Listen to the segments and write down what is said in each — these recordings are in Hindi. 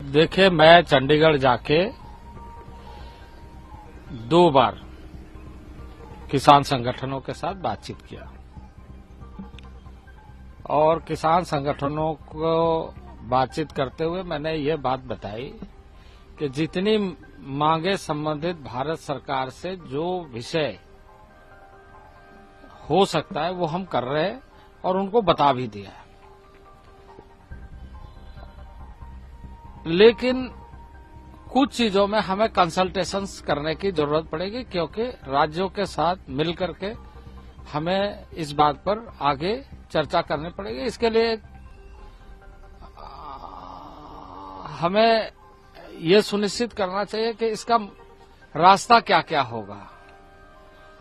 देखिए, मैं चंडीगढ़ जाके 2 बार किसान संगठनों के साथ बातचीत किया और किसान संगठनों को बातचीत करते हुए मैंने ये बात बताई कि जितनी मांगे संबंधित भारत सरकार से जो विषय हो सकता है वो हम कर रहे हैं और उनको बता भी दिया है। लेकिन कुछ चीजों में हमें कंसल्टेशंस करने की जरूरत पड़ेगी, क्योंकि राज्यों के साथ मिलकर के हमें इस बात पर आगे चर्चा करनी पड़ेगी। इसके लिए हमें ये सुनिश्चित करना चाहिए कि इसका रास्ता क्या क्या होगा,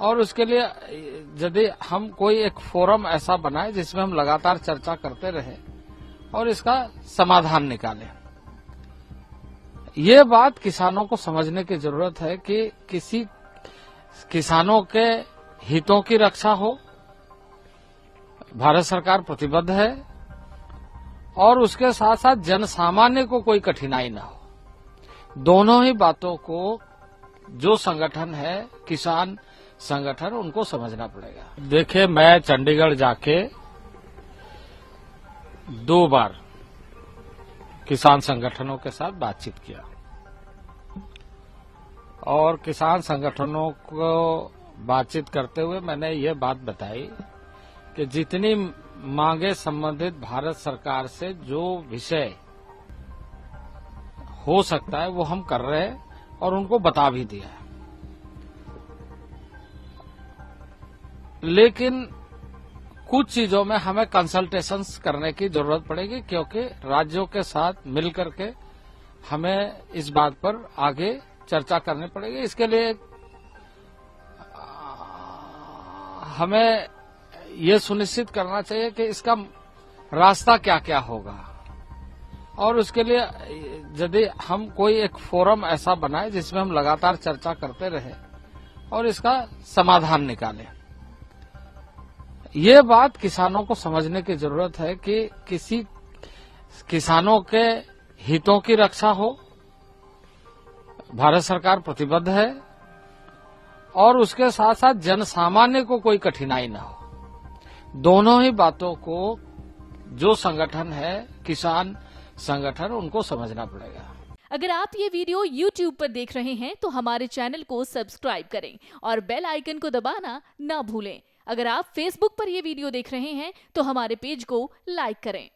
और उसके लिए यदि हम कोई एक फोरम ऐसा बनाए जिसमें हम लगातार चर्चा करते रहे और इसका समाधान निकालें। ये बात किसानों को समझने की जरूरत है कि किसी किसानों के हितों की रक्षा हो, भारत सरकार प्रतिबद्ध है, और उसके साथ साथ जन सामान्य को कोई कठिनाई ना हो। दोनों ही बातों को जो संगठन है, किसान संगठन, उनको समझना पड़ेगा। देखिए, मैं चंडीगढ़ जाके 2 बार किसान संगठनों के साथ बातचीत किया और किसान संगठनों को बातचीत करते हुए मैंने ये बात बताई कि जितनी मांगे संबंधित भारत सरकार से जो विषय हो सकता है वो हम कर रहे हैं और उनको बता भी दिया है। लेकिन कुछ चीजों में हमें कंसल्टेशंस करने की जरूरत पड़ेगी, क्योंकि राज्यों के साथ मिलकर के हमें इस बात पर आगे चर्चा करनी पड़ेगी। इसके लिए हमें ये सुनिश्चित करना चाहिए कि इसका रास्ता क्या क्या होगा, और उसके लिए यदि हम कोई एक फोरम ऐसा बनाए जिसमें हम लगातार चर्चा करते रहे और इसका समाधान निकालें। ये बात किसानों को समझने की जरूरत है कि किसी किसानों के हितों की रक्षा हो, भारत सरकार प्रतिबद्ध है, और उसके साथ साथ जन सामान्य को कोई कठिनाई ना हो। दोनों ही बातों को जो संगठन है, किसान संगठन, उनको समझना पड़ेगा। अगर आप ये वीडियो YouTube पर देख रहे हैं तो हमारे चैनल को सब्सक्राइब करें और बेल आइकन को दबाना ना भूलें। अगर आप Facebook पर ये वीडियो देख रहे हैं तो हमारे पेज को लाइक करें।